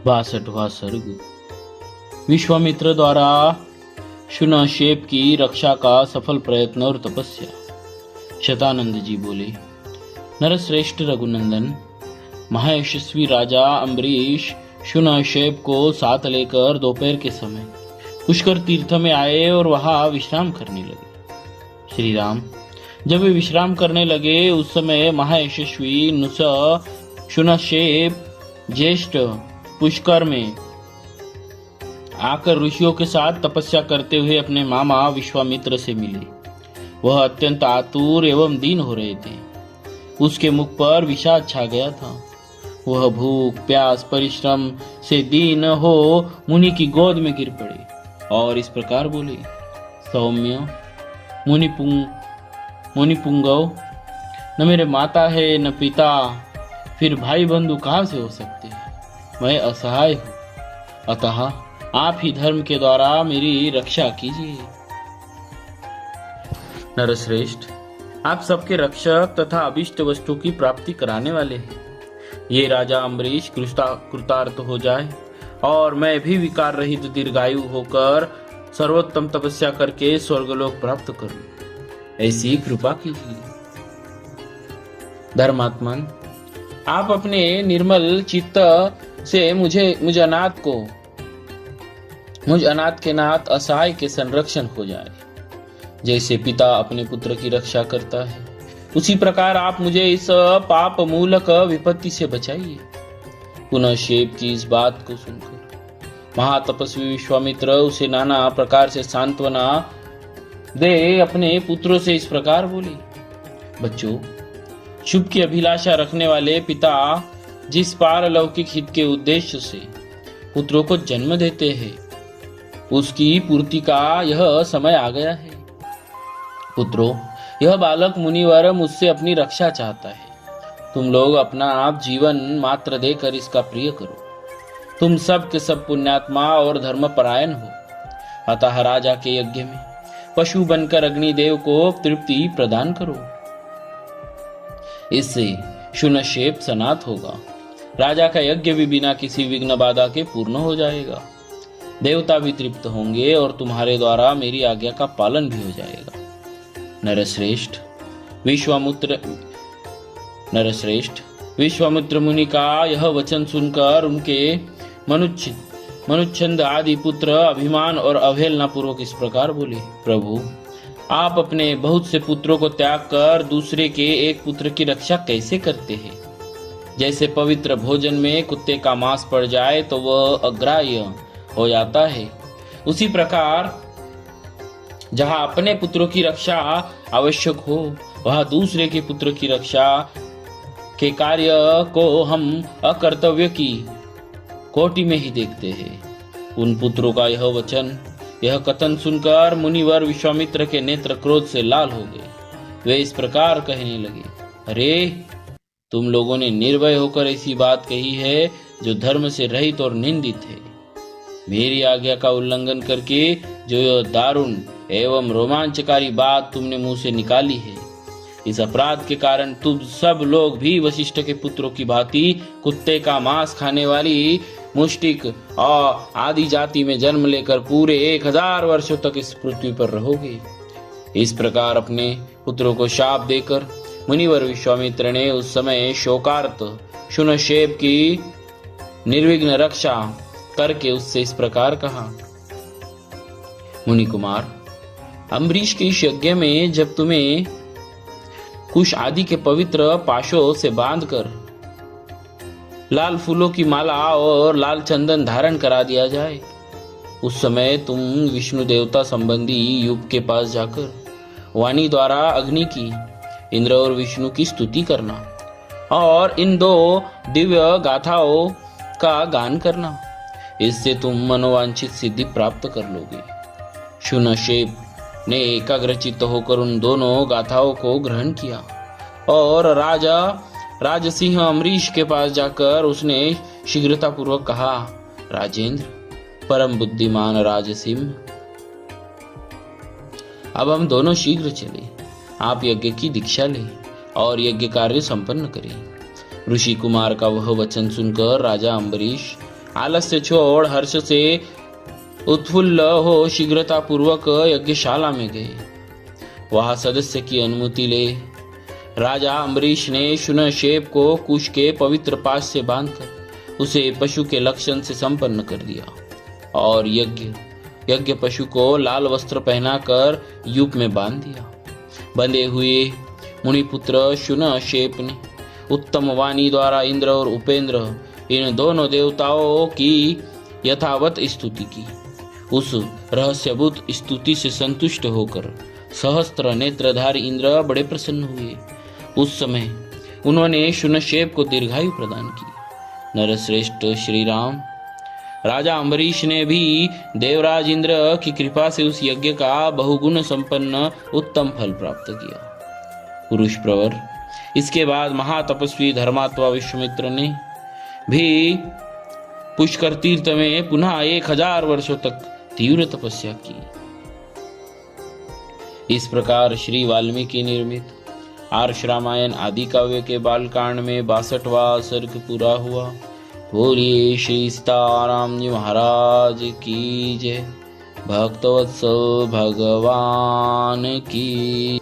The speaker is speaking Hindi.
62वां सर्ग। विश्वामित्र द्वारा शुनशेप की रक्षा का सफल प्रयत्न और तपस्या। शतानंद जी बोले, नरश्रेष्ठ रघुनंदन, महायशस्वी राजा अम्बरीश शुनशेप को साथ लेकर दोपहर के समय पुष्कर तीर्थ में आए और वहां विश्राम करने लगे। श्री राम जब वे विश्राम करने लगे उस समय महायशस्वी नुस शुनशेप ज्येष्ठ पुष्कर में आकर ऋषियों के साथ तपस्या करते हुए अपने मामा विश्वामित्र से मिले। वह अत्यंत आतुर एवं दीन हो रहे थे। उसके मुख पर विषाद छा गया था। वह भूख प्यास परिश्रम से दीन हो मुनि की गोद में गिर पड़े और इस प्रकार बोले, सौम्य मुनिपुंगव, न मेरे माता है न पिता, फिर भाई बंधु कहाँ से हो सकते हैं। मैं असहाय हूँ, अतः आप ही धर्म के द्वारा मेरी रक्षा कीजिए। नरश्रेष्ठ, आप सबके रक्षक तथा अभिष्ट वस्तु की प्राप्ति कराने वाले हैं। ये राजा अम्बरीश कृतार्थ हो जाए और मैं भी विकार रहित दीर्घायु होकर सर्वोत्तम तपस्या करके स्वर्गलोक प्राप्त करूं, ऐसी कृपा कीजिए। धर्मात्मन, आप अपने निर्मल चित्त से मुझ अनाथ के नाथ असहाय के संरक्षण हो जाए। जैसे पिता अपने पुत्र की रक्षा करता है, उसी प्रकार आप मुझे इस पाप मूलक विपत्ति से बचाइए। पुनः शेप की इस बात को सुनकर महातपस्वी विश्वामित्र उसे नाना प्रकार से सांत्वना दे अपने पुत्रों से इस प्रकार बोले, बच्चों, शुभ की अभिलाषा रखने वाले पिता जिस पारलौकिक हित के उद्देश्य से पुत्रों को जन्म देते हैं, उसकी पूर्ति का यह समय आ गया है। पुत्रों, यह बालक मुनिवर मुझसे अपनी रक्षा चाहता है। तुम लोग अपना आप जीवन मात्र देकर इसका प्रिय करो। तुम सब के सब पुण्यात्मा और धर्मपरायण हो, अतः राजा के यज्ञ में पशु बनकर अग्निदेव को तृप्ति प्रदान करो। इससे शुनशेप सनात होगा। राजा का यज्ञ भी बिना किसी विघ्न बाधा के पूर्ण हो जाएगा। देवता भी तृप्त होंगे और तुम्हारे द्वारा मेरी आज्ञा का पालन भी हो जाएगा। नरश्रेष्ठ, विश्वामित्र मुनि का यह वचन सुनकर उनके मनुच्छंद आदि पुत्र अभिमान और अवहेलना पूर्वक इस प्रकार बोले, प्रभु, आप अपने बहुत से पुत्रों को त्याग कर दूसरे के एक पुत्र की रक्षा कैसे करते हैं। जैसे पवित्र भोजन में कुत्ते का मांस पड़ जाए तो वह अग्राह्य हो जाता है, उसी प्रकार जहां अपने पुत्रों की रक्षा आवश्यक हो वहां दूसरे के पुत्र की रक्षा के कार्य को हम अकर्तव्य की कोटि में ही देखते हैं। उन पुत्रों का यह कथन सुनकर मुनिवर विश्वामित्र के नेत्र क्रोध से लाल हो गए। वे इस प्रकार कहने लगे, अरे, तुम लोगों ने निर्भय होकर ऐसी बात कही है जो धर्म से रहित और निंदित है। मेरी आज्ञा का उल्लंघन करके जो यह दारुण एवं रोमांचकारी बात तुमने मुंह से निकाली है, इस अपराध के कारण तुम सब लोग भी वशिष्ठ के पुत्रों की भांति कुत्ते का मांस खाने वाली मुष्टिक और आदि जाति में जन्म लेकर पूरे 1000 वर्षों तक इस पृथ्वी पर रहोगे। इस प्रकार अपने पुत्रों को शाप देकर मुनिवर विश्वामित्र ने उस समय शोकार्त शुनशेप की निर्विघ्न रक्षा करके उससे इस प्रकार कहा, मुनि कुमार, अम्बरीश के इस यज्ञ में जब तुम्हें कुश आदि के पवित्र पाशों से बांधकर लाल फूलों की माला और लाल चंदन धारण करा दिया जाए, उस समय तुम विष्णु देवता संबंधी युग के पास जाकर वाणी द्वारा अग्नि की, इंद्र और विष्णु की स्तुति करना और इन 2 दिव्य गाथाओं का गान करना। इससे तुम मनोवांछित सिद्धि प्राप्त कर लोगे। शुनशेप ने एकाग्रचित्त होकर उन दोनों गाथाओं को ग्रहण किया और राजसिंह अम्बरीश के पास जाकर उसने शीघ्रता पूर्वक कहा, राजेंद्र, परम बुद्धिमान राजसिंह, अब हम दोनों शीघ्र चले। आप यज्ञ की दीक्षा लें और यज्ञ कार्य संपन्न करें। ऋषि कुमार का वह वचन सुनकर राजा अम्बरीश आलस्य छोड़ हर्ष से उत्फुल्ल हो शीघ्रता पूर्वक यज्ञशाला में गए। वहां सदस्य की अनुमति ले राजा अम्बरीश ने शुनशेप को कुश के पवित्र पाश से बांधकर उसे पशु के लक्षण से संपन्न कर दिया और यज्ञ पशु को लाल वस्त्र पहनाकर यूप में बांध दिया। बंधे हुए मुनिपुत्र शुनशेप ने उत्तम वाणी द्वारा इंद्र और उपेंद्र इन दोनों देवताओं की यथावत स्तुति की। उस रहस्यभूत स्तुति से संतुष्ट होकर सहस्त्र नेत्रधारी इंद्र बड़े प्रसन्न हुए। उस समय उन्होंने शुनशेप को दीर्घायु प्रदान की। नरश्रेष्ठ श्री राम, राजा अम्बरीश ने भी देवराज इंद्र की कृपा से उस यज्ञ का बहुगुण संपन्न उत्तम फल प्राप्त किया। पुरुष प्रवर, इसके बाद महातपस्वी धर्मात्मा विश्वामित्र ने भी पुष्कर तीर्थ में पुनः 1000 वर्षों तक तीव्र तपस्या की। इस प्रकार श्री वाल्मीकि निर्मित आर्ष रामायण आदि काव्य के बालकांड में 62वां सर्ग पूरा हुआ। बोलिए श्री सीताराम जी महाराज की जय। भक्तवत्सल भगवान की